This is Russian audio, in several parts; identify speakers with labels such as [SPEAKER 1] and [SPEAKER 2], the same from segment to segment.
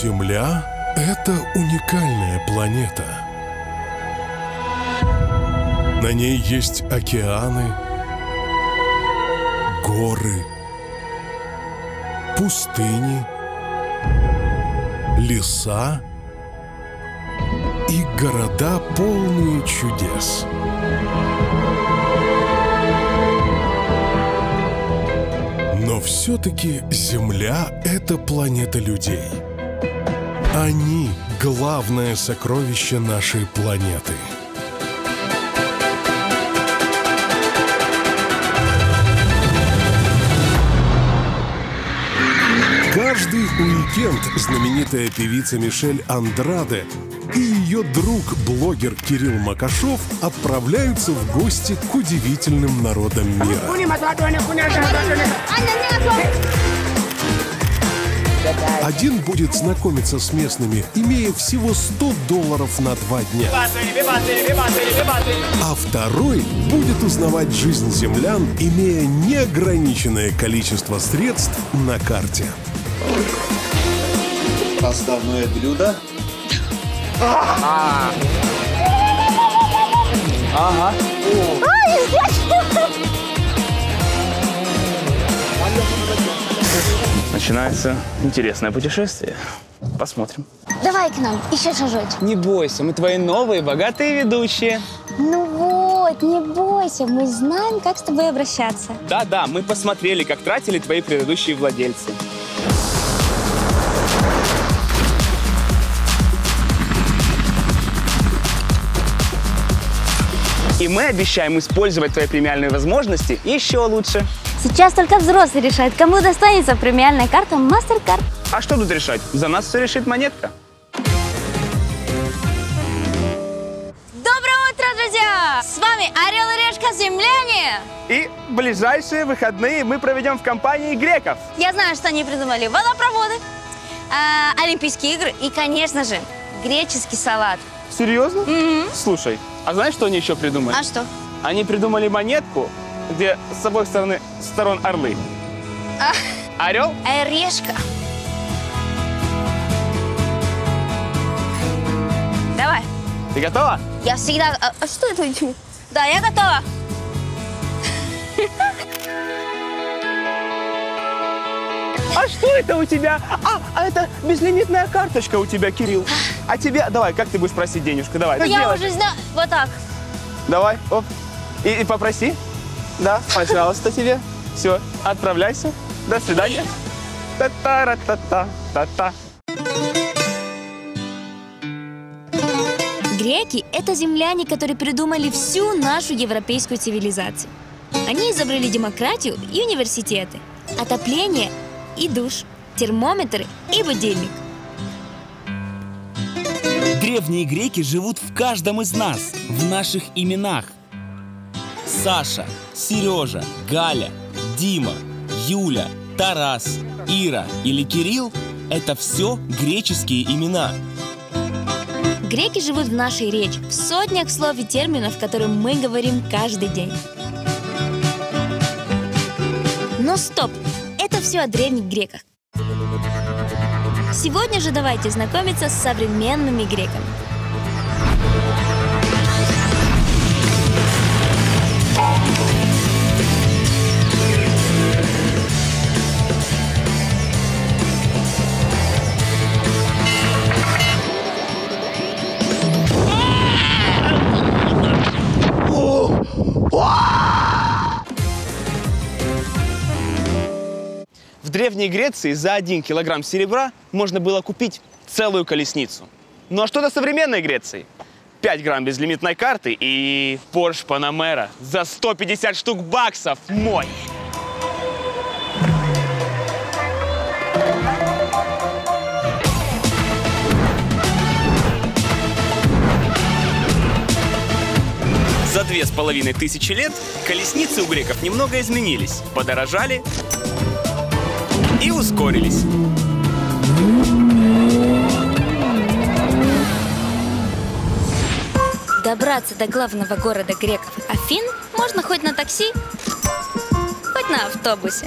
[SPEAKER 1] Земля – это уникальная планета. На ней есть океаны, горы, пустыни, леса и города, полные чудес. Но все-таки Земля – это планета людей. Они – главное сокровище нашей планеты. Каждый уикенд знаменитая певица Мишель Андраде и ее друг-блогер Кирилл Макашов отправляются в гости к удивительным народам мира. Один будет знакомиться с местными, имея всего $100 на 2 дня. А второй будет узнавать жизнь землян, имея неограниченное количество средств на карте.
[SPEAKER 2] Основное блюдо. Ага.
[SPEAKER 3] Начинается интересное путешествие. Посмотрим.
[SPEAKER 4] Давай к нам, еще шажочек.
[SPEAKER 3] Не бойся, мы твои новые богатые ведущие.
[SPEAKER 4] Ну вот, не бойся, мы знаем, как с тобой обращаться.
[SPEAKER 3] Да-да, мы посмотрели, как тратили твои предыдущие владельцы. И мы обещаем использовать твои премиальные возможности еще лучше.
[SPEAKER 4] Сейчас только взрослый решает, кому достанется премиальная карта MasterCard.
[SPEAKER 3] А что тут решать? За нас все решит монетка.
[SPEAKER 4] Доброе утро, друзья! С вами Орел и Решка Земляне.
[SPEAKER 3] И ближайшие выходные мы проведем в компании греков.
[SPEAKER 4] Я знаю, что они придумали водопроводы, Олимпийские игры и, конечно же, греческий салат.
[SPEAKER 3] Серьезно? Слушай, а знаешь, что они еще придумали?
[SPEAKER 4] А что?
[SPEAKER 3] Они придумали монетку, где с обоих сторон орлы. Орел?
[SPEAKER 4] Решка. Давай.
[SPEAKER 3] Ты готова?
[SPEAKER 4] Я всегда... А что это? Да, я готова.
[SPEAKER 3] А что это у тебя? А это безлимитная карточка у тебя, Кирилл. А тебе... Давай, как ты будешь просить денежку? Давай.
[SPEAKER 4] Ну, я уже знаю. Вот так.
[SPEAKER 3] Давай, оп. И попроси. Да, пожалуйста, тебе. Все, отправляйся. До свидания. Та-та-ра-та-та-та-та.
[SPEAKER 4] Греки – это земляне, которые придумали всю нашу европейскую цивилизацию. Они изобрели демократию и университеты, отопление и душ, термометры и будильник.
[SPEAKER 5] Древние греки живут в каждом из нас, в наших именах. Саша, Сережа, Галя, Дима, Юля, Тарас, Ира или Кирилл – это все греческие имена.
[SPEAKER 4] Греки живут в нашей речи, в сотнях слов и терминов, которые мы говорим каждый день. Но стоп! Это все о древних греках. Сегодня же давайте знакомиться с современными греками.
[SPEAKER 3] В Древней Греции за 1 килограмм серебра можно было купить целую колесницу. Ну а что до современной Греции? 5 грамм безлимитной карты и Porsche Panamera за 150 штук баксов. Мой! За 2500 лет колесницы у греков немного изменились, подорожали и ускорились.
[SPEAKER 4] Добраться до главного города греков Афин можно хоть на такси, хоть на автобусе.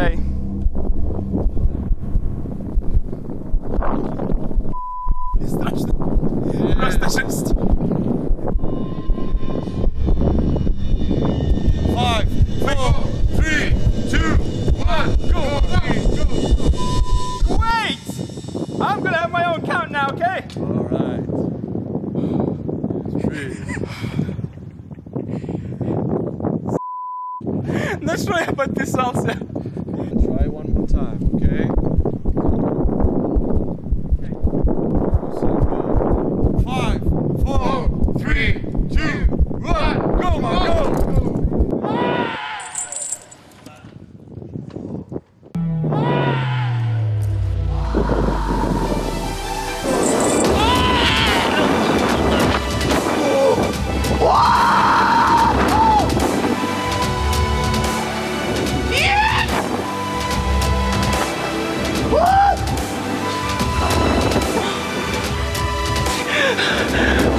[SPEAKER 3] Okay. Не страшно. Просто жесть.
[SPEAKER 6] 5, 4, 3, 2, 1, go!
[SPEAKER 3] Wait! I'm gonna have my own count now, okay?
[SPEAKER 6] All right. 3.
[SPEAKER 3] На что я подписался?
[SPEAKER 6] Try one more time, okay? 5, 4, 3, 2, 1, go, man, go!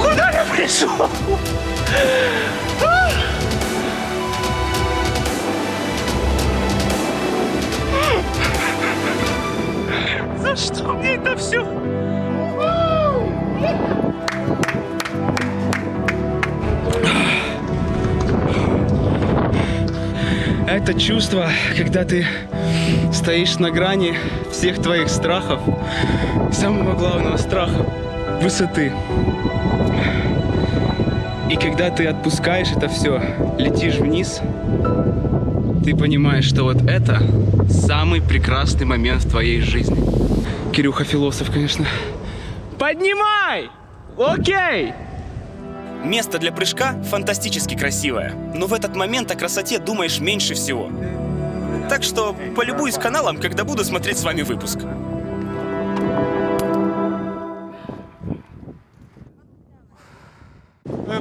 [SPEAKER 3] Куда я пришел? За что мне это все? Это чувство, когда ты стоишь на грани всех твоих страхов, самого главного страха — высоты. И когда ты отпускаешь это все, летишь вниз, ты понимаешь, что вот это самый прекрасный момент в твоей жизни. Кирюха философ, конечно. Поднимай! Окей!
[SPEAKER 5] Место для прыжка фантастически красивое, но в этот момент о красоте думаешь меньше всего. Так что полюбуюсь каналом, когда буду смотреть с вами выпуск.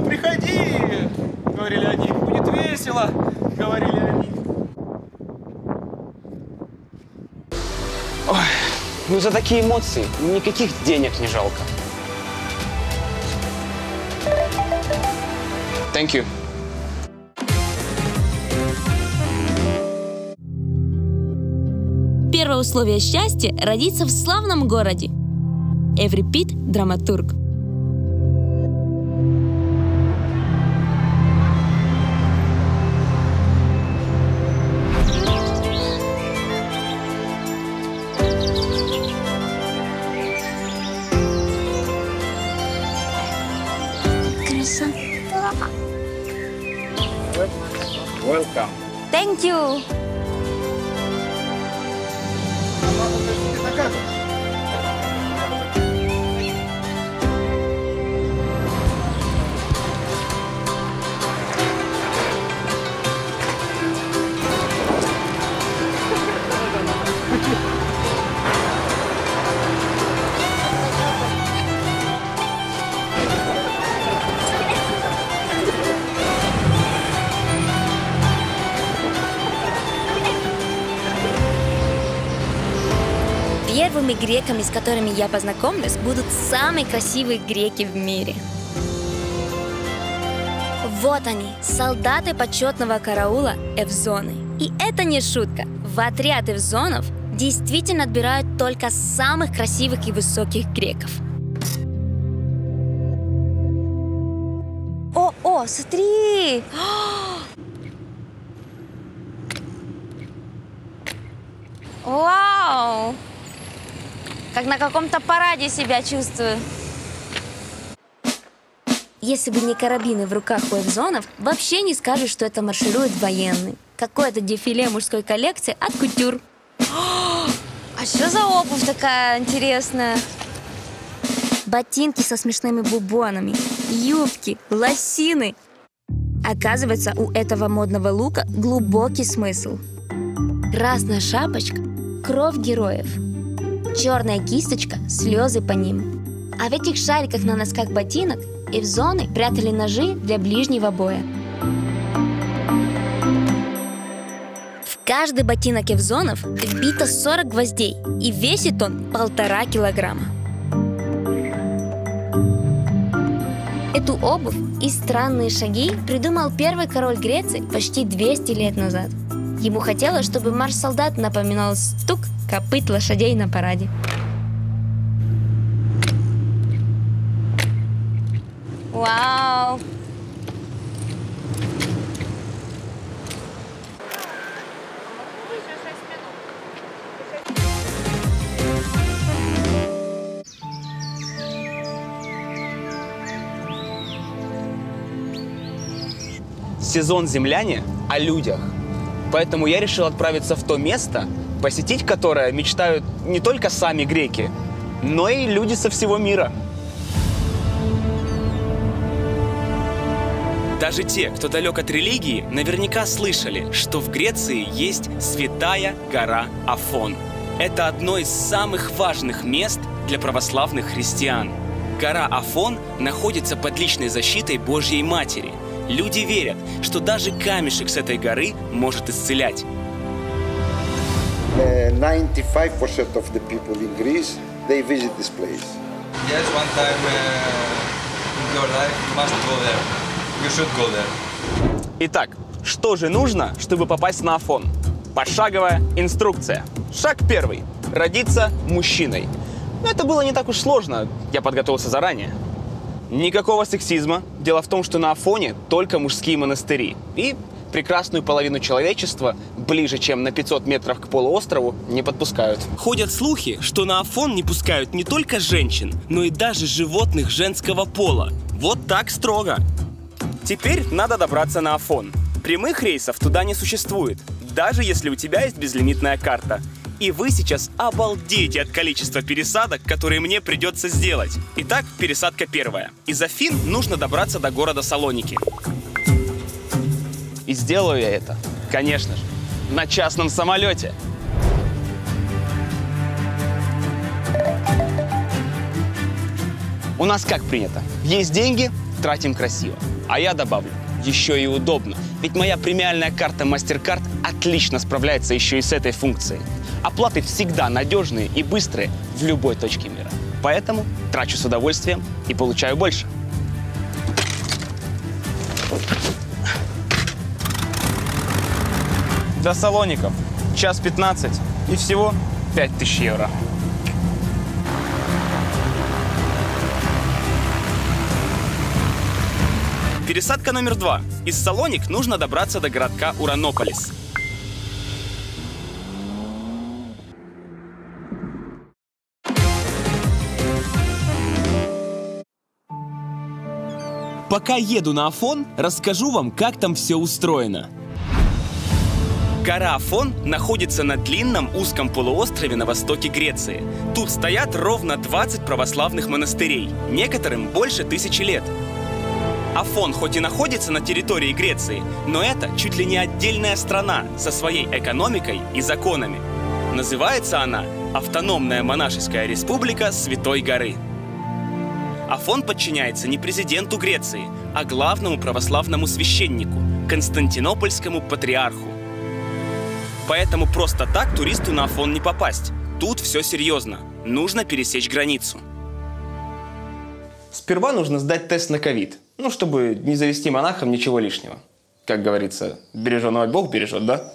[SPEAKER 3] Приходи, говорили они, будет весело, говорили они. Ой, ну за такие эмоции никаких денег не жалко. Thank you.
[SPEAKER 4] Первое условие счастья – родиться в славном городе. Эврипид – драматург. Красота.
[SPEAKER 3] Welcome.
[SPEAKER 4] Thank you. Первыми греками, с которыми я познакомлюсь, будут самые красивые греки в мире. Вот они, солдаты почетного караула Эвзоны. И это не шутка. В отряд Эвзонов действительно отбирают только самых красивых и высоких греков. О, смотри! Вау! Как на каком-то параде себя чувствую. Если бы не карабины в руках у эвзонов, вообще не скажешь, что это марширует военный. Какое-то дефиле мужской коллекции от кутюр. А что за обувь такая интересная? Ботинки со смешными бубонами, юбки, лосины. Оказывается, у этого модного лука глубокий смысл. Красная шапочка – кровь героев. Черная кисточка – слезы по ним. А в этих шариках на носках ботинок эвзоны прятали ножи для ближнего боя. В каждый ботинок эвзонов вбито 40 гвоздей, и весит он 1,5 килограмма. Эту обувь и странные шаги придумал первый король Греции почти 200 лет назад. Ему хотелось, чтобы марш солдат напоминал стук копыт лошадей на параде. Вау!
[SPEAKER 3] Сезон земляне о людях. Поэтому я решил отправиться в то место, посетить которое мечтают не только сами греки, но и люди со всего мира.
[SPEAKER 5] Даже те, кто далек от религии, наверняка слышали, что в Греции есть святая гора Афон. Это одно из самых важных мест для православных христиан. Гора Афон находится под личной защитой Божьей Матери. Люди верят, что даже камешек с этой горы может исцелять.
[SPEAKER 7] 95% of the people in Greece, they visit this place.
[SPEAKER 2] Yes, one time in your life you must go there. You should go there.
[SPEAKER 3] Итак, что же нужно, чтобы попасть на Афон? Пошаговая инструкция. Шаг первый. Родиться мужчиной. Но это было не так уж сложно, я подготовился заранее. Никакого сексизма. Дело в том, что на Афоне только мужские монастыри. И прекрасную половину человечества ближе, чем на 500 метров к полуострову, не подпускают.
[SPEAKER 5] Ходят слухи, что на Афон не пускают не только женщин, но и даже животных женского пола. Вот так строго.
[SPEAKER 3] Теперь надо добраться на Афон. Прямых рейсов туда не существует, даже если у тебя есть безлимитная карта. И вы сейчас обалдеете от количества пересадок, которые мне придется сделать. Итак, пересадка первая. Из Афин нужно добраться до города Салоники. И сделаю я это, конечно же, на частном самолете. У нас как принято? Есть деньги, тратим красиво. А я добавлю, еще и удобно. Ведь моя премиальная карта MasterCard отлично справляется еще и с этой функцией. Оплаты всегда надежные и быстрые в любой точке мира. Поэтому трачу с удовольствием и получаю больше. До Салоников. 1:15 и всего 5000 евро. Пересадка номер 2. Из Салоник нужно добраться до городка Уранополис.
[SPEAKER 5] Пока еду на Афон, расскажу вам, как там все устроено. Гора Афон находится на длинном узком полуострове на востоке Греции. Тут стоят ровно 20 православных монастырей, некоторым больше 1000 лет. Афон хоть и находится на территории Греции, но это чуть ли не отдельная страна со своей экономикой и законами. Называется она Автономная монашеская республика Святой горы. Афон подчиняется не президенту Греции, а главному православному священнику, Константинопольскому патриарху. Поэтому просто так туристу на Афон не попасть. Тут все серьезно. Нужно пересечь границу. Сперва нужно сдать тест на ковид. Ну, чтобы не завести монахам ничего лишнего. Как говорится, береженого Бог бережет, да?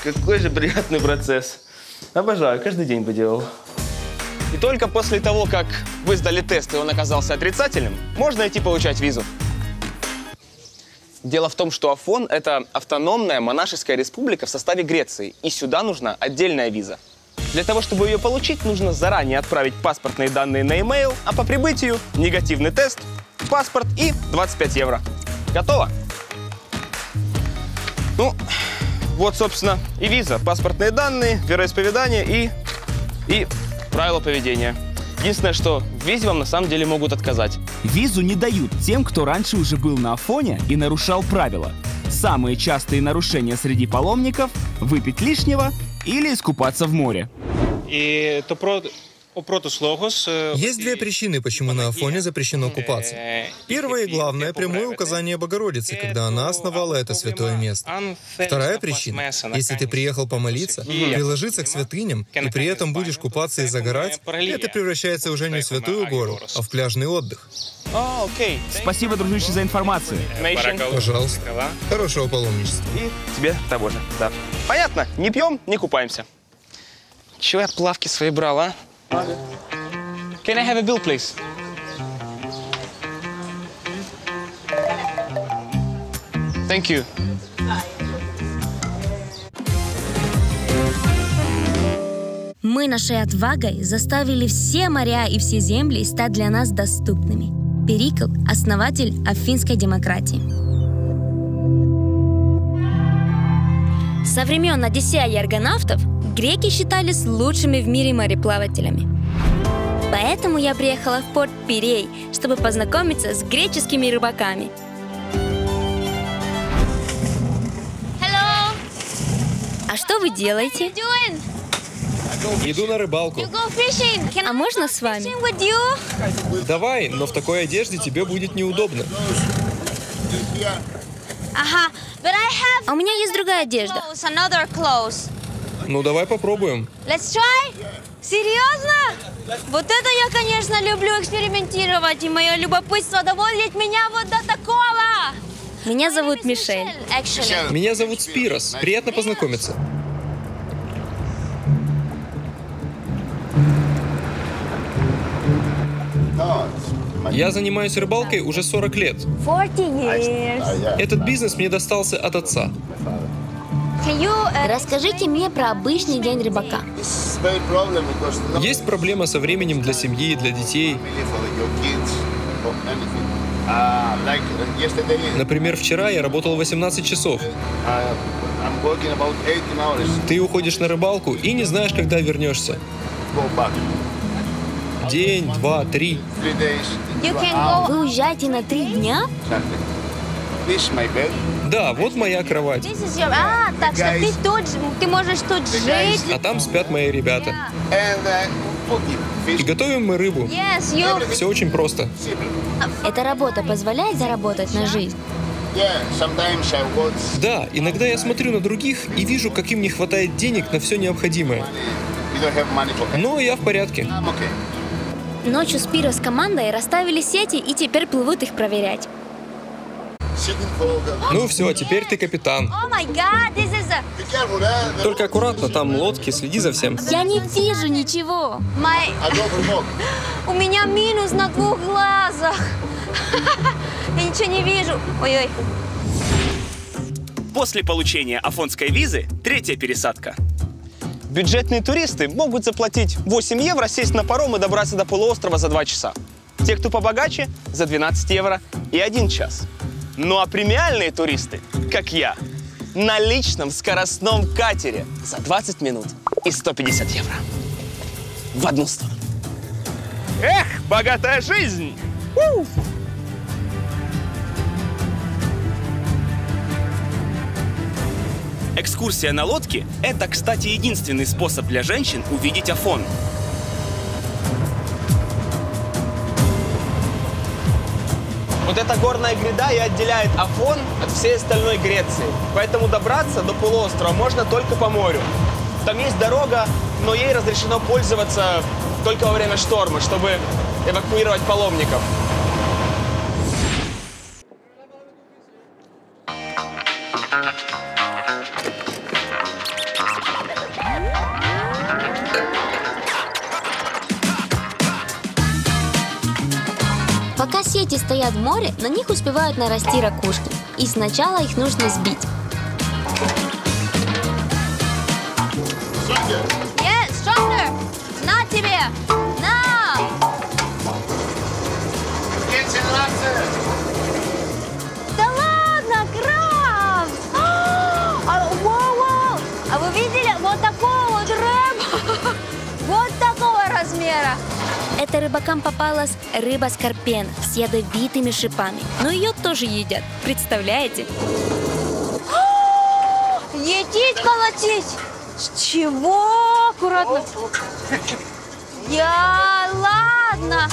[SPEAKER 5] Какой же приятный процесс. Обожаю, каждый день бы делал. И только после того, как вы сдали тест и он оказался отрицательным, можно идти получать визу. Дело в том, что Афон – это автономная монашеская республика в составе Греции, и сюда нужна отдельная виза. Для того, чтобы ее получить, нужно заранее отправить паспортные данные на e-mail, а по прибытию – негативный тест, паспорт и 25 евро. Готово? Ну, вот, собственно, и виза, паспортные данные, вероисповедание и правила поведения. Единственное, что в визе вам на самом деле могут отказать. Визу не дают тем, кто раньше уже был на Афоне и нарушал правила. Самые частые нарушения среди паломников – выпить лишнего или искупаться в море.
[SPEAKER 8] И Есть две причины, почему на Афоне запрещено купаться. Первое и главное — прямое указание Богородицы, когда она основала это святое место. Вторая причина — если ты приехал помолиться, приложиться к святыням, и при этом будешь купаться и загорать, это превращается уже не в святую гору, а в пляжный отдых.
[SPEAKER 3] Окей.
[SPEAKER 5] Спасибо, дружище, за информацию.
[SPEAKER 8] Пожалуйста. Хорошего паломничества.
[SPEAKER 3] И тебе того же, да. Понятно, не пьем, не купаемся. Чего я плавки свои брал, а? Can I have a bill, please? Thank you.
[SPEAKER 4] Мы нашей отвагой заставили все моря и все земли стать для нас доступными. Перикл – основатель афинской демократии. Со времен Одиссея и аргонавтов греки считались лучшими в мире мореплавателями. Поэтому я приехала в порт Пирей, чтобы познакомиться с греческими рыбаками.
[SPEAKER 9] Hello.
[SPEAKER 4] А что вы делаете?
[SPEAKER 8] Иду на рыбалку.
[SPEAKER 4] А можно с вами?
[SPEAKER 8] Давай, но в такой одежде тебе будет неудобно.
[SPEAKER 9] Ага,
[SPEAKER 4] А у меня есть другая одежда.
[SPEAKER 8] Ну, давай попробуем.
[SPEAKER 9] Let's try? Серьезно? Вот это я, конечно, люблю экспериментировать, и мое любопытство доводит меня вот до такого.
[SPEAKER 4] Меня зовут Мишель.
[SPEAKER 8] Меня зовут Спирос. Приятно познакомиться. Я занимаюсь рыбалкой уже 40 лет.
[SPEAKER 9] 40 years.
[SPEAKER 8] Этот бизнес мне достался от отца.
[SPEAKER 4] Расскажите мне про обычный день рыбака.
[SPEAKER 8] Есть проблема со временем для семьи, для детей. Например, вчера я работал 18 часов. Ты уходишь на рыбалку и не знаешь, когда вернешься. День, 2, 3.
[SPEAKER 4] Вы уезжаете на 3 дня?
[SPEAKER 8] Да, вот моя кровать.
[SPEAKER 9] Так что ты можешь тут жить.
[SPEAKER 8] А там спят мои ребята. И готовим мы рыбу. Все очень просто.
[SPEAKER 4] Эта работа позволяет заработать на жизнь?
[SPEAKER 8] Да, иногда я смотрю на других и вижу, как им не хватает денег на все необходимое. Но я в порядке.
[SPEAKER 4] Ночью Спиро с командой расставили сети и теперь плывут их проверять.
[SPEAKER 8] Ну все, теперь ты капитан. Только аккуратно, там лодки, следи за всем.
[SPEAKER 4] Я не вижу ничего.
[SPEAKER 9] У меня минус на 2 глазах. Я ничего не вижу. Ой-ой.
[SPEAKER 3] После получения афонской визы третья пересадка. Бюджетные туристы могут заплатить 8 евро, сесть на паром и добраться до полуострова за 2 часа. Те, кто побогаче, за 12 евро и 1 час. Ну а премиальные туристы, как я, на личном скоростном катере за 20 минут и 150 евро. В одну сторону. Эх, богатая жизнь! У! Экскурсия на лодке – это, кстати, единственный способ для женщин увидеть Афон. Вот эта горная гряда и отделяет Афон от всей остальной Греции. Поэтому добраться до полуострова можно только по морю. Там есть дорога, но ей разрешено пользоваться только во время шторма, чтобы эвакуировать паломников.
[SPEAKER 4] Пока сети стоят в море, на них успевают нарасти ракушки. И сначала их нужно сбить.
[SPEAKER 9] Stronger! На тебе! На! Да ладно, краб! Вау-вау! А вы видели вот такого вот рыбу? Вот такого размера!
[SPEAKER 4] Это рыбакам попалась рыба-скорпен с ядовитыми шипами. Но ее тоже едят. Представляете?
[SPEAKER 9] Едить, колотить! С чего? Аккуратно. Ладно.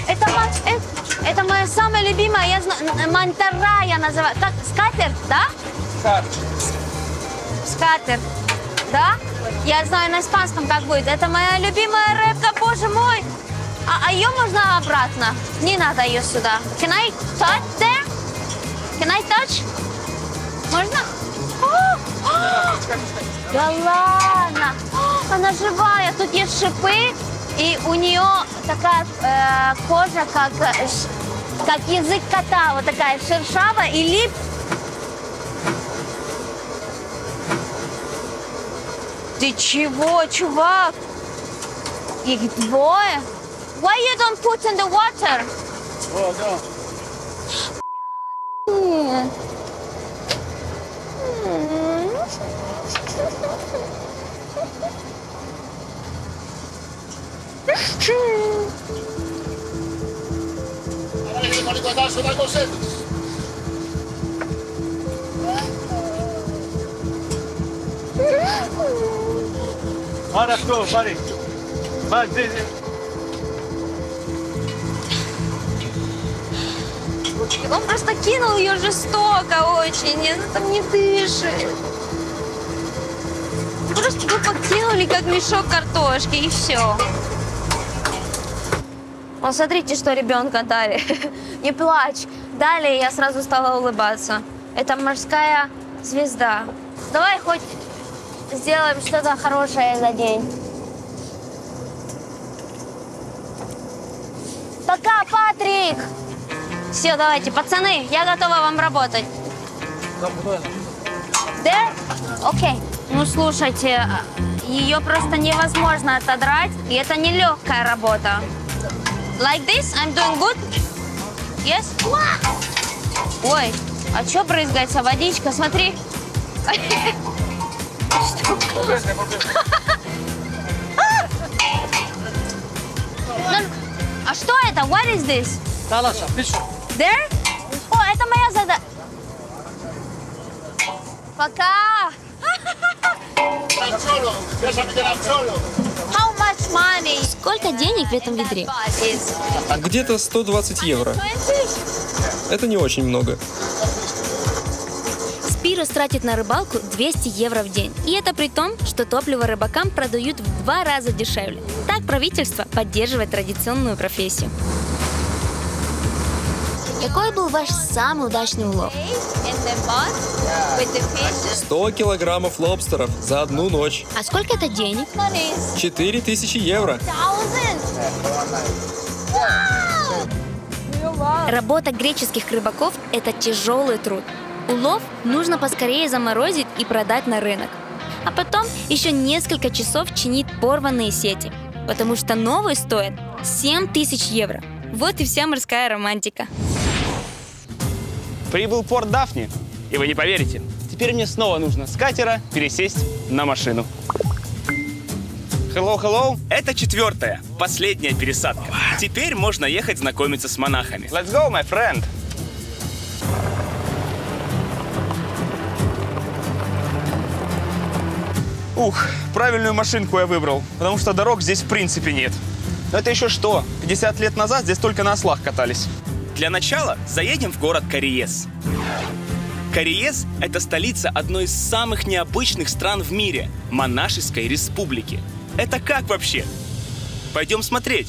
[SPEAKER 9] Это моя самая любимая, я знаю, мантарая называют. Как, скатерть, да? Скатерть, да? Я знаю на испанском, как будет. Это моя любимая рыбка, боже мой. А ее можно обратно? Не надо ее сюда. Can I touch there? Can I touch? Можно? Да ладно. Она живая. Тут есть шипы, и у нее такая кожа, как язык кота. Вот такая шершавая и лип. Ты чего, чувак? Их двое? Why you don't put in the water? Нет. Он просто кинул ее жестоко очень, она там не дышит. Просто тупо кинули, как мешок картошки, и все. Вот смотрите, что ребенка дали. Не плачь. Далее я сразу стала улыбаться. Это морская звезда. Давай хоть сделаем что-то хорошее за день. Пока, Патрик! Все, давайте, пацаны, я готова вам работать. Да? Окей. Ну, слушайте, ее просто невозможно отодрать, и это не легкая работа. Like this, I'm doing good? Yes? Ой, а что брызгается? Водичка, смотри. А что это? What is this? There? О, это моя задача. Пока. How much money?
[SPEAKER 4] Сколько денег в этом ведре?
[SPEAKER 8] Где-то 120 евро. Это не очень много.
[SPEAKER 4] Спирос тратит на рыбалку 200 евро в день. И это при том, что топливо рыбакам продают в 2 раза дешевле. Так правительство поддерживает традиционную профессию. Какой был ваш самый удачный улов?
[SPEAKER 8] 100 килограммов лобстеров за одну ночь.
[SPEAKER 4] А сколько это денег?
[SPEAKER 8] 4000 евро.
[SPEAKER 4] Работа греческих рыбаков – это тяжелый труд. Улов нужно поскорее заморозить и продать на рынок. А потом еще несколько часов чинить порванные сети, потому что новые стоят 7000 евро. Вот и вся морская романтика.
[SPEAKER 3] Прибыл в порт Дафни, и вы не поверите, теперь мне снова нужно с катера пересесть на машину. Hello, hello. Это 4-я, последняя пересадка. Теперь можно ехать знакомиться с монахами. Let's go, my friend. Ух, правильную машинку я выбрал, потому что дорог здесь в принципе нет. Но это еще что? 50 лет назад здесь только на ослах катались. Для начала заедем в город Кариес. Кариес – это столица одной из самых необычных стран в мире – монашеской республики. Это как вообще? Пойдем смотреть.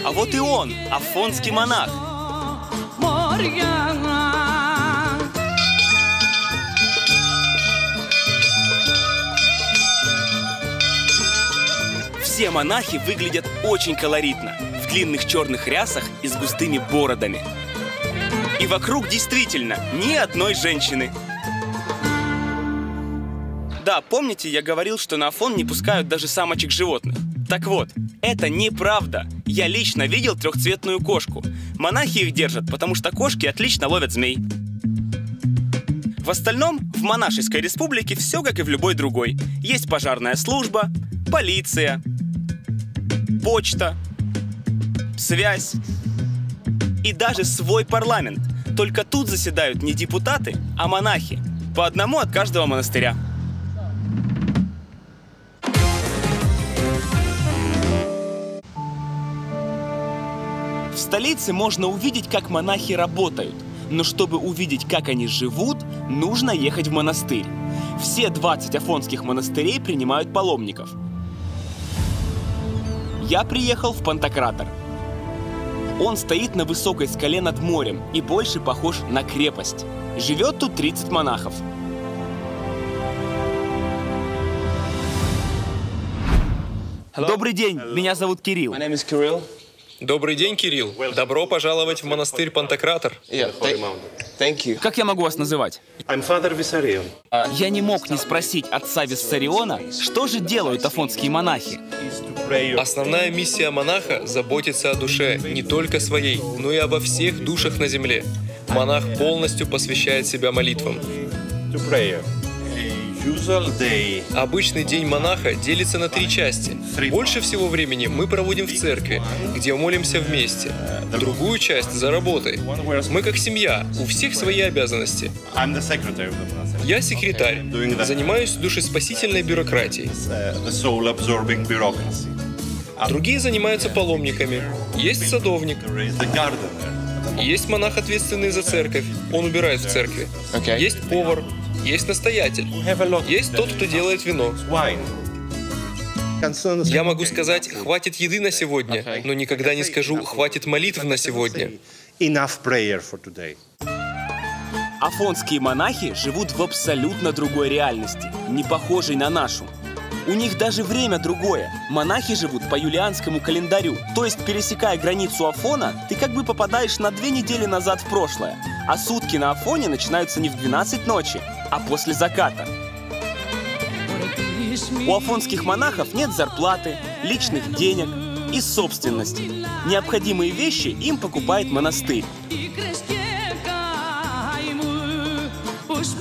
[SPEAKER 3] А вот и он, афонский монах. Все монахи выглядят очень колоритно, в длинных черных рясах и с густыми бородами. И вокруг действительно ни одной женщины. Да, помните, я говорил, что на Афон не пускают даже самочек животных? Так вот, это неправда. Я лично видел трехцветную кошку. Монахи их держат, потому что кошки отлично ловят змей. В остальном, в монашеской республике все как и в любой другой. Есть пожарная служба, полиция, почта, связь и даже свой парламент. Только тут заседают не депутаты, а монахи. По одному от каждого монастыря. В столице можно увидеть, как монахи работают. Но чтобы увидеть, как они живут, нужно ехать в монастырь. Все 20 афонских монастырей принимают паломников. Я приехал в Пантократор. Он стоит на высокой скале над морем и больше похож на крепость. Живет тут 30 монахов. Добрый день, меня зовут Кирилл.
[SPEAKER 8] Добрый день, Кирилл. Добро пожаловать в монастырь Пантократор.
[SPEAKER 3] Как я могу вас называть? Я не мог не спросить отца Виссариона, что же делают афонские монахи.
[SPEAKER 8] Основная миссия монаха – заботиться о душе, не только своей, но и обо всех душах на земле. Монах полностью посвящает себя молитвам. Обычный день монаха делится на 3 части. Больше всего времени мы проводим в церкви, где молимся вместе. Другую часть за работой. Мы как семья, у всех свои обязанности. Я секретарь, занимаюсь душеспасительной бюрократией. Другие занимаются паломниками. Есть садовник. Есть монах, ответственный за церковь. Он убирает в церкви. Есть повар. Есть настоятель. Есть тот, кто делает вино. Я могу сказать, хватит еды на сегодня, но никогда не скажу, хватит молитв на сегодня.
[SPEAKER 3] Афонские монахи живут в абсолютно другой реальности, не похожей на нашу. У них даже время другое. Монахи живут по юлианскому календарю. То есть, пересекая границу Афона, ты как бы попадаешь на 2 недели назад в прошлое. А сутки на Афоне начинаются не в 12 ночи, а после заката. У афонских монахов нет зарплаты, личных денег и собственности. Необходимые вещи им покупает монастырь.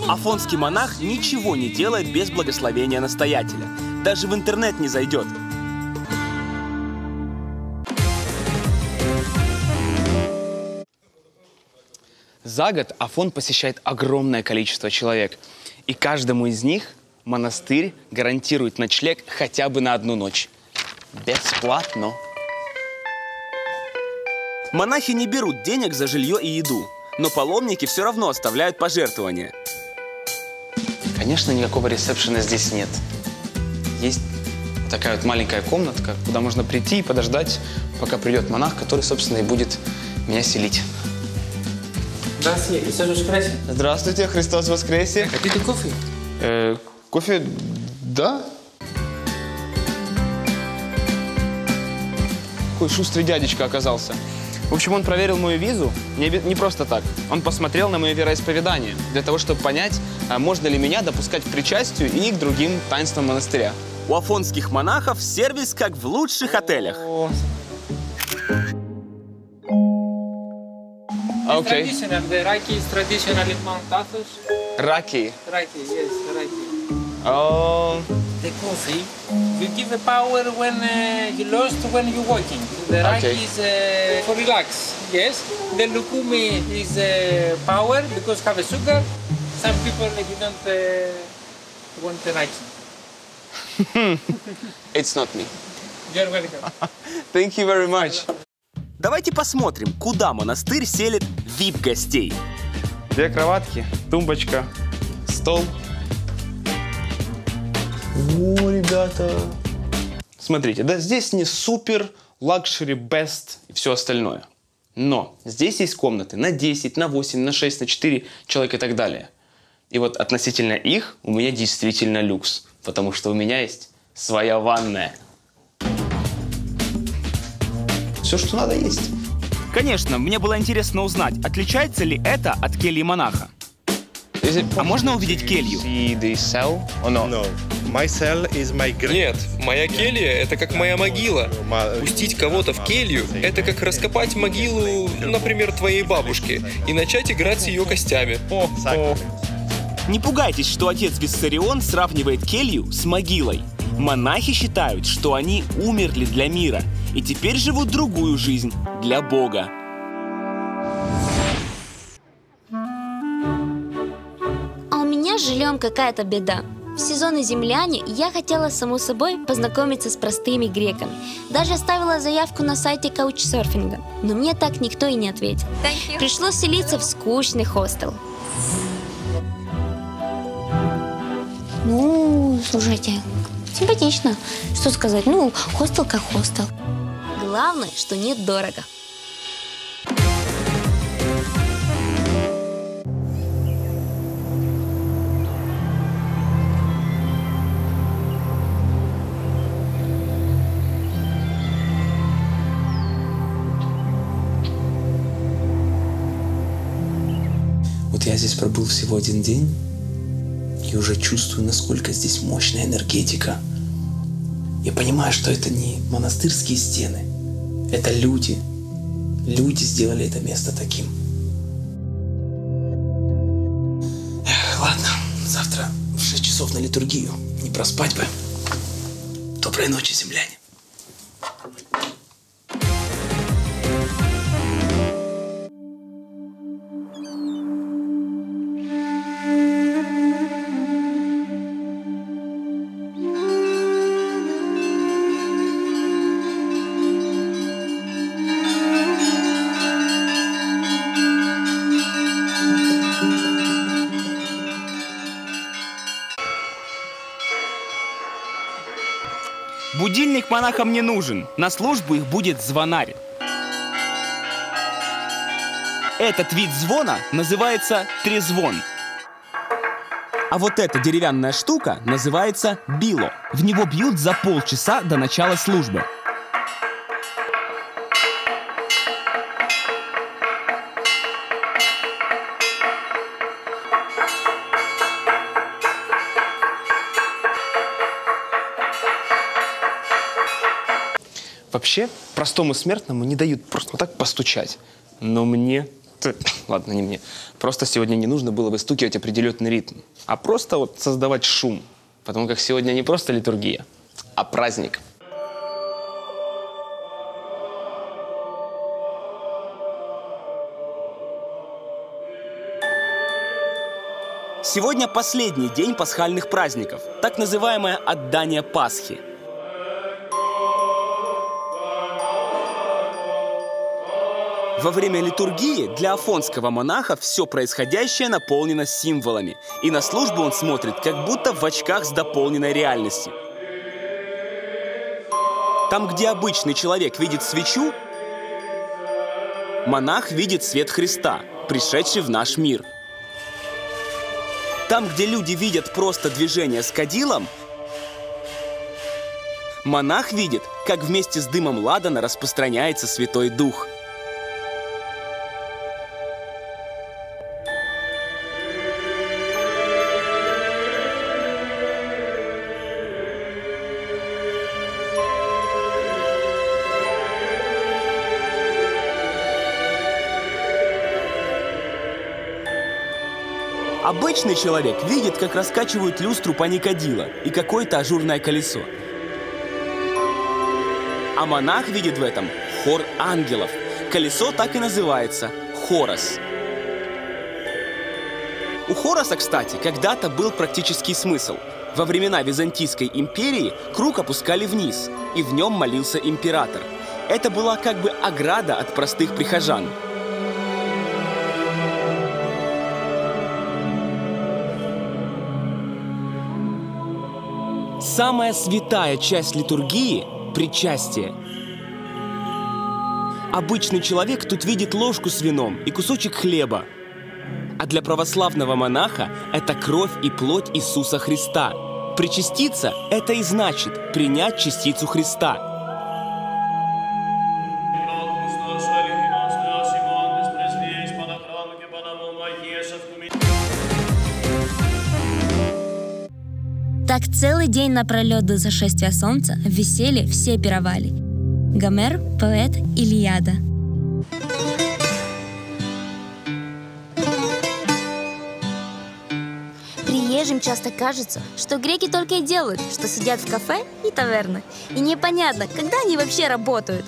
[SPEAKER 3] Афонский монах ничего не делает без благословения настоятеля. Даже в интернет не зайдет. За год Афон посещает огромное количество человек. И каждому из них монастырь гарантирует ночлег хотя бы на 1 ночь. Бесплатно. Монахи не берут денег за жилье и еду, но паломники все равно оставляют пожертвования. Конечно, никакого ресепшена здесь нет. Есть такая вот маленькая комнатка, куда можно прийти и подождать, пока придет монах, который, собственно, и будет меня селить.
[SPEAKER 10] Здравствуйте, Христос воскресе.
[SPEAKER 3] Здравствуйте, Христос воскресе.
[SPEAKER 10] Хотите кофе?
[SPEAKER 3] Кофе, да? Какой шустрый дядечка оказался. В общем, он проверил мою визу не просто так. Он посмотрел на мое вероисповедание, для того, чтобы понять, можно ли меня допускать к причастию и к другим таинствам монастыря. У афонских монахов сервис как в лучших отелях.
[SPEAKER 10] Okay. The raki is traditional in Mount Athos.
[SPEAKER 3] Raki?
[SPEAKER 10] Raki, yes, raki.
[SPEAKER 3] Oh.
[SPEAKER 10] The coffee, you give the power when you lost when you're walking. The raki is for relax, yes. The lukumi is power because have a sugar. Some people you don't want the raki.
[SPEAKER 3] It's not me.
[SPEAKER 10] You're welcome.
[SPEAKER 3] Thank you very much. Давайте посмотрим, куда монастырь селит VIP-гостей. 2 кроватки, тумбочка, стол. О, ребята. Смотрите, да, здесь не супер, лакшери, бест и все остальное. Но здесь есть комнаты на 10, на 8, на 6, на 4 человека и так далее. И вот относительно их у меня действительно люкс, потому что у меня есть своя ванная. Все, что надо, есть. Конечно, мне было интересно узнать, отличается ли это от кельи монаха. А можно увидеть келью?
[SPEAKER 8] Нет, моя келья – это как моя могила. Пустить кого-то в келью – это как раскопать могилу, например, твоей бабушки, и начать играть с ее костями.
[SPEAKER 3] Не пугайтесь, что отец Виссарион сравнивает келью с могилой.
[SPEAKER 5] Монахи считают, что они умерли для мира и теперь живут другую жизнь для Бога.
[SPEAKER 4] А у меня с жильем какая-то беда. В сезоны земляне я хотела, само собой, познакомиться с простыми греками. Даже оставила заявку на сайте каучсерфинга, но мне так никто и не ответил. Пришлось селиться в скучный хостел.
[SPEAKER 9] Ну, слушайте, симпатично. Что сказать? Ну, хостел как хостел.
[SPEAKER 4] Главное, что недорого.
[SPEAKER 11] Вот я здесь пробыл всего 1 день и уже чувствую, насколько здесь мощная энергетика. Я понимаю, что это не монастырские стены, это люди. Люди сделали это место таким. Ладно, завтра в 6 часов на литургию. Не проспать бы. Доброй ночи, земляне.
[SPEAKER 5] Будильник монахам не нужен, на службу их будет звонарь. Этот вид звона называется трезвон. А вот эта деревянная штука называется било. В него бьют за полчаса до начала службы.
[SPEAKER 3] Вообще, простому смертному не дают просто вот так постучать. Но мне... Ладно, не мне. Просто сегодня не нужно было выстукивать определенный ритм, а просто вот создавать шум. Потому как сегодня не просто литургия, а праздник.
[SPEAKER 5] Сегодня последний день пасхальных праздников, так называемое отдание Пасхи. Во время литургии для афонского монаха все происходящее наполнено символами, и на службу он смотрит как будто в очках с дополненной реальностью. Там, где обычный человек видит свечу, монах видит свет Христа, пришедший в наш мир. Там, где люди видят просто движение с кадилом, монах видит, как вместе с дымом ладана распространяется Святой Дух. Обычный человек видит, как раскачивают люстру паникадила и какое-то ажурное колесо. А монах видит в этом хор ангелов. Колесо так и называется – хорос. У хороса, кстати, когда-то был практический смысл. Во времена Византийской империи круг опускали вниз, и в нем молился император. Это была как бы ограда от простых прихожан. Самая святая часть литургии – причастие. Обычный человек тут видит ложку с вином и кусочек хлеба. А для православного монаха это кровь и плоть Иисуса Христа. Причаститься – это и значит принять частицу Христа.
[SPEAKER 4] Так целый день напролет до зашествия солнца в веселье все пировали. Гомер, поэт Илиада. Приезжим часто кажется, что греки только и делают, что сидят в кафе и тавернах. И непонятно, когда они вообще работают.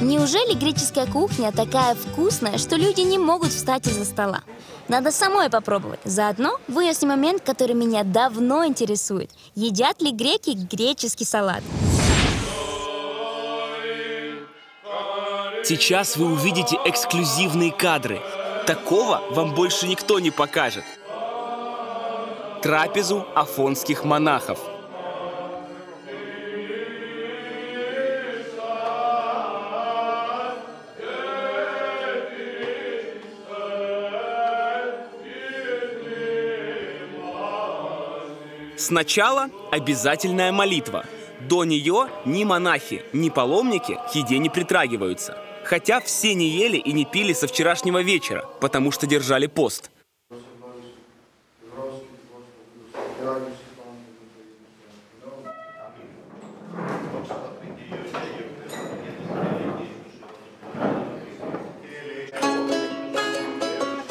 [SPEAKER 4] Неужели греческая кухня такая вкусная, что люди не могут встать из-за стола? Надо самой попробовать. Заодно выясним момент, который меня давно интересует. Едят ли греки греческий салат?
[SPEAKER 5] Сейчас вы увидите эксклюзивные кадры. Такого вам больше никто не покажет. Трапезу афонских монахов. Сначала обязательная молитва. До нее ни монахи, ни паломники к еде не притрагиваются. Хотя все не ели и не пили со вчерашнего вечера, потому что держали пост.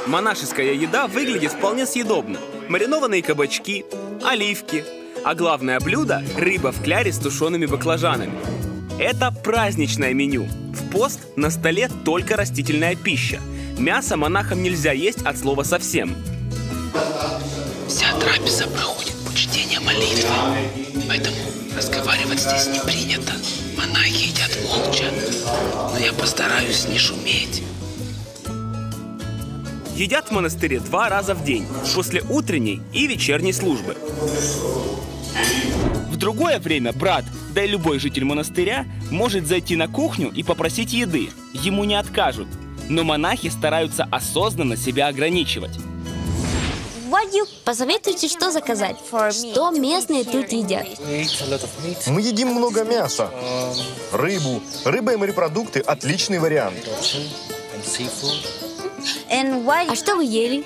[SPEAKER 5] Монашеская еда выглядит вполне съедобно. Маринованные кабачки, оливки, а главное блюдо – рыба в кляре с тушеными баклажанами. Это праздничное меню. В пост на столе только растительная пища. Мясо монахам нельзя есть от слова совсем.
[SPEAKER 11] Вся трапеза проходит по чтению молитвы, поэтому разговаривать здесь не принято. Монахи едят молча, но я постараюсь не шуметь.
[SPEAKER 5] Едят в монастыре 2 раза в день, после утренней и вечерней службы. В другое время брат, да и любой житель монастыря, может зайти на кухню и попросить еды. Ему не откажут. Но монахи стараются осознанно себя ограничивать.
[SPEAKER 4] Посоветуйте, что заказать? Что местные тут едят?
[SPEAKER 12] Мы едим много мяса, рыбу. Рыба и морепродукты – отличный вариант.
[SPEAKER 4] А что вы ели?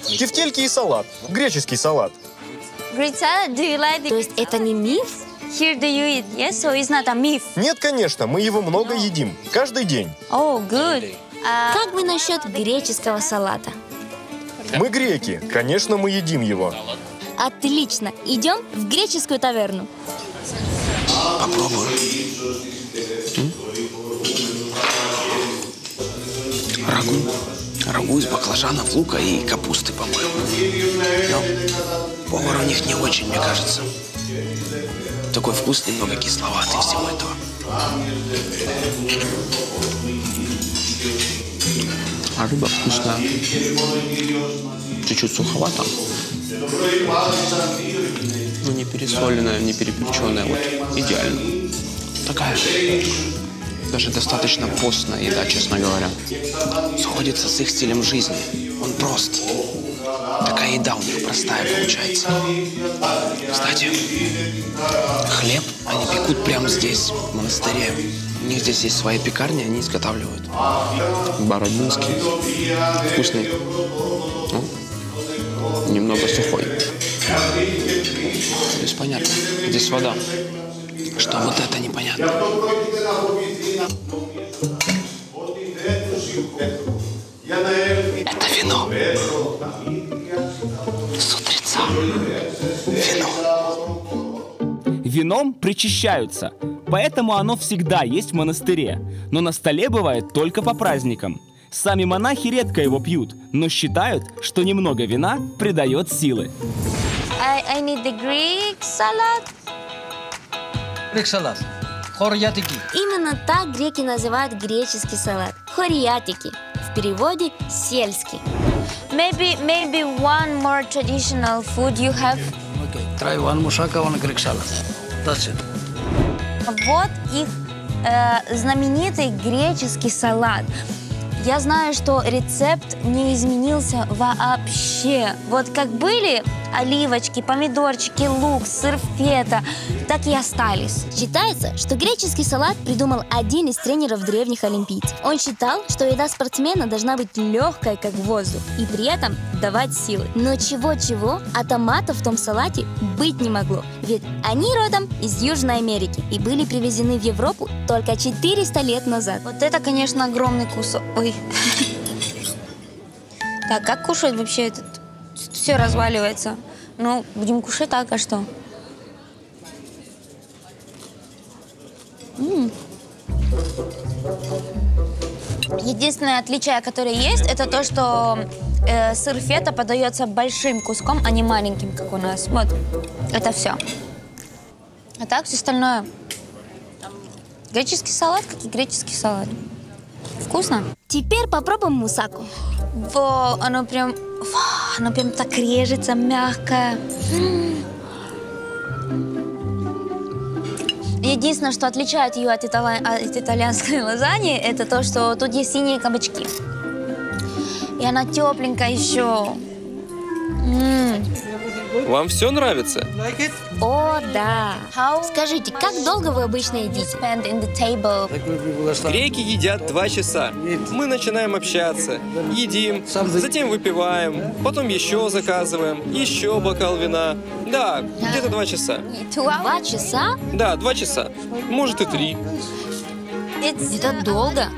[SPEAKER 12] Тефтельки и салат. Греческий салат.
[SPEAKER 4] То есть это не миф?
[SPEAKER 12] Нет, конечно, мы его много едим. Каждый день.
[SPEAKER 4] Как вы насчет греческого салата?
[SPEAKER 12] Мы греки. Конечно, мы едим его.
[SPEAKER 4] Отлично. Идем в греческую таверну.
[SPEAKER 11] Попробую. Рагу из баклажанов, лука и капусты, по-моему. Но повар у них не очень, мне кажется. Такой вкус немного кисловатый всего этого. А рыба вкусная. Чуть-чуть суховата. Ну, не пересоленная, не переперченная. Вот идеально. Такая даже достаточно постная еда, честно говоря. Сходится с их стилем жизни. Он прост. Такая еда у них простая получается. Кстати, хлеб они пекут прямо здесь, в монастыре. У них здесь есть своя пекарня, они изготавливают. Бородинский. Вкусный. Ну, немного сухой. Здесь понятно. Здесь вода. Что вот это непонятно. Это вино. С утреца. Вино.
[SPEAKER 5] Вином причащаются, поэтому оно всегда есть в монастыре. Но на столе бывает только по праздникам. Сами монахи редко его пьют, но считают, что немного вина придает силы.
[SPEAKER 4] I need the Greek salad.
[SPEAKER 13] Greek salad. Хориатики.
[SPEAKER 4] Именно так греки называют греческий салат. Хориатики. В переводе сельский. Maybe one more traditional food you have.
[SPEAKER 13] Okay. Try one moussaka, one Greek salad. That's it.
[SPEAKER 4] Вот их знаменитый греческий салат. Я знаю, что рецепт не изменился вообще. Вот как были
[SPEAKER 9] оливочки, помидорчики, лук, сыр фета так и остались.
[SPEAKER 4] Считается, что греческий салат придумал один из тренеров древних олимпийцев. Он считал, что еда спортсмена должна быть легкой, как воздух, и при этом давать силы. Но чего-чего, а томатов в том салате быть не могло. Ведь они родом из Южной Америки и были привезены в Европу только 400 лет назад.
[SPEAKER 9] Вот это, конечно, огромный кусок. Ой. Так, как кушать вообще этот? Все разваливается. Ну, будем кушать так, а что? Единственное отличие, которое есть, это то, что сыр фета подается большим куском, а не маленьким, как у нас. Вот, это все. А так все остальное. Греческий салат, как и греческий салат. Вкусно.
[SPEAKER 4] Теперь попробуем мусаку.
[SPEAKER 9] Во, оно прям так режется, мягкое. Единственное, что отличает ее от итальянской лазаньи, это то, что тут есть синие кабачки. И она тепленькая еще.
[SPEAKER 14] Вам все нравится?
[SPEAKER 4] О, да. Скажите, как долго вы обычно едите?
[SPEAKER 14] Греки едят 2 часа. Мы начинаем общаться, едим, затем выпиваем, потом еще заказываем, еще бокал вина. Да, где-то 2 часа.
[SPEAKER 4] 2 часа?
[SPEAKER 14] Да, 2 часа. Может и 3.
[SPEAKER 4] Это долго.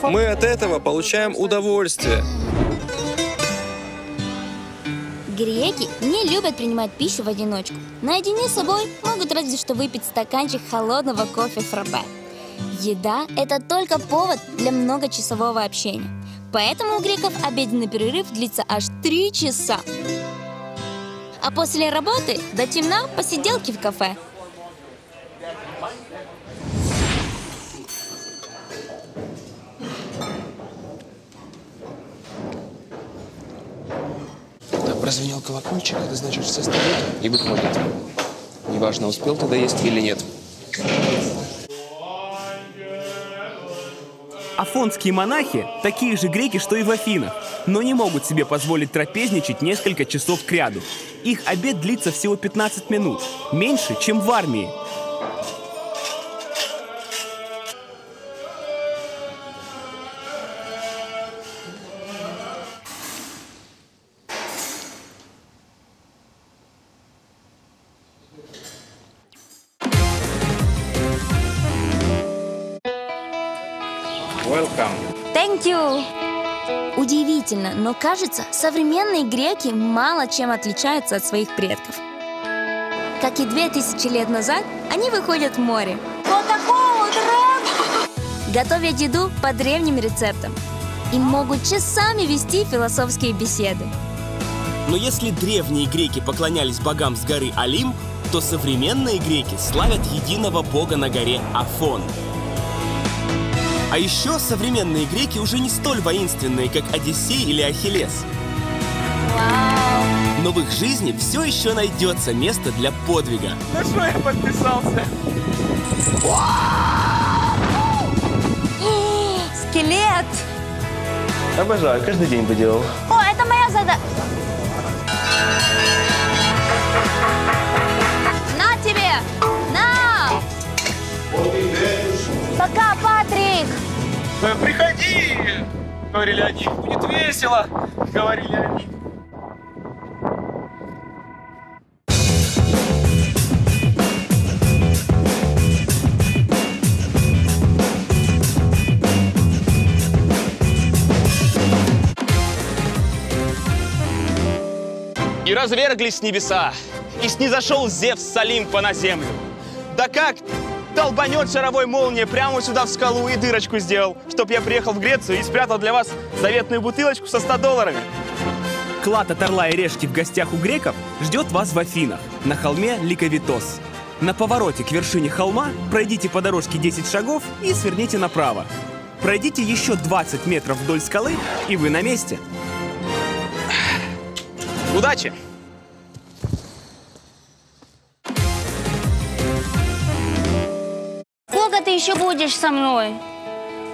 [SPEAKER 14] Мы от этого получаем удовольствие.
[SPEAKER 4] Греки не любят принимать пищу в одиночку. Наедине с собой могут разве что выпить стаканчик холодного кофе фраппе. Еда – это только повод для многочасового общения. Поэтому у греков обеденный перерыв длится аж 3 часа. А после работы до темна посиделки в кафе.
[SPEAKER 11] Прозвенел колокольчик, это значит, что все встают и выходят. Неважно, успел ты доесть или нет.
[SPEAKER 5] Афонские монахи – такие же греки, что и в Афинах, но не могут себе позволить трапезничать несколько часов кряду. Их обед длится всего 15 минут, меньше, чем в армии.
[SPEAKER 4] Thank you. Удивительно, но кажется, современные греки мало чем отличаются от своих предков. Как и 2000 лет назад, они выходят в море.
[SPEAKER 9] Вот такого вот рыбу!
[SPEAKER 4] Готовят еду по древним рецептам. И могут часами вести философские беседы.
[SPEAKER 5] Но если древние греки поклонялись богам с горы Олимп, то современные греки славят единого бога на горе Афон. А еще современные греки уже не столь воинственные, как Одиссей или Ахиллес. Но в их жизни все еще найдется место для подвига.
[SPEAKER 3] Ну что, я подписался.
[SPEAKER 9] Скелет!
[SPEAKER 3] Обожаю, каждый день бы делал.
[SPEAKER 9] О, это моя задача. На тебе! На! Пока, Патрик!
[SPEAKER 3] Приходи! Говорили они, будет весело. Говорили они. И разверглись небеса, и снизошел Зевс с Олимпа на землю. Да как долбанет шаровой молнией прямо сюда в скалу и дырочку сделал, чтоб я приехал в Грецию и спрятал для вас заветную бутылочку со $100.
[SPEAKER 5] Клад от орла и решки в гостях у греков ждет вас в Афинах, на холме Ликавитос. На повороте к вершине холма пройдите по дорожке 10 шагов и сверните направо. Пройдите еще 20 метров вдоль скалы, и вы на месте.
[SPEAKER 3] Удачи!
[SPEAKER 9] Сколько ты еще будешь со мной?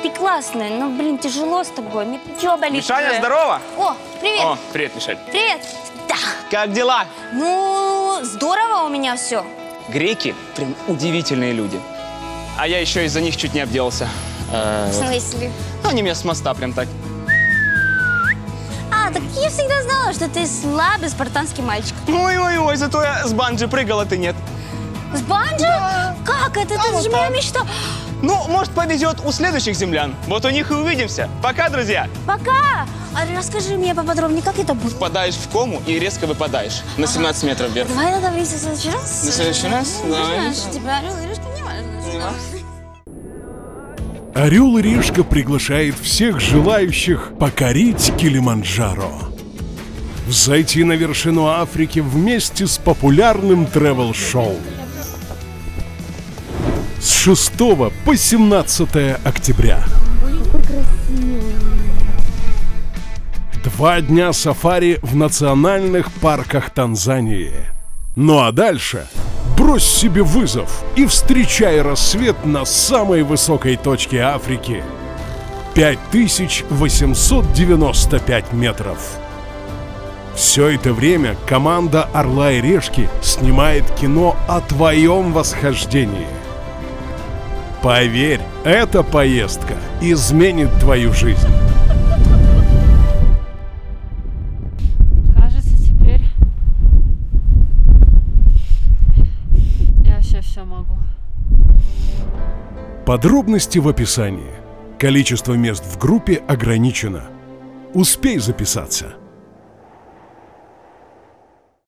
[SPEAKER 9] Ты классная, но, блин, тяжело с тобой. Мне плечо болит.
[SPEAKER 3] Мишаня, здорово!
[SPEAKER 9] О, привет!
[SPEAKER 3] О, привет, Мишель.
[SPEAKER 9] Привет! Да.
[SPEAKER 3] как дела?
[SPEAKER 9] Ну, здорово у меня все.
[SPEAKER 3] Греки прям удивительные люди. А я еще из-за них чуть не обделался.
[SPEAKER 9] В смысле?
[SPEAKER 3] Они меня с моста прям так.
[SPEAKER 9] А, так я всегда знала, что ты слабый спартанский мальчик.
[SPEAKER 3] Ой-ой-ой, зато я с банджи прыгал, а ты нет.
[SPEAKER 9] С банджи? Да. Как это? Это же моя мечта.
[SPEAKER 3] Ну, может, повезет у следующих землян. Вот у них и увидимся. Пока, друзья.
[SPEAKER 9] Пока. А расскажи мне поподробнее, как это будет?
[SPEAKER 3] Впадаешь в кому и резко выпадаешь на 17 метров вверх.
[SPEAKER 9] Давай договоримся в следующий раз.
[SPEAKER 3] На следующий раз? Давай.
[SPEAKER 9] Типа, орел и решка не важно.
[SPEAKER 1] Орел и решка приглашает всех желающих покорить Килиманджаро. Взойти на вершину Африки вместе с популярным тревел-шоу. С 6 по 17 октября. 2 дня сафари в национальных парках Танзании. Ну а дальше брось себе вызов и встречай рассвет на самой высокой точке Африки. 5895 метров. Все это время команда «Орла и решки» снимает кино о твоем восхождении. Поверь, эта поездка изменит твою жизнь.
[SPEAKER 15] Кажется, теперь я вообще все могу.
[SPEAKER 1] Подробности в описании. Количество мест в группе ограничено. Успей записаться.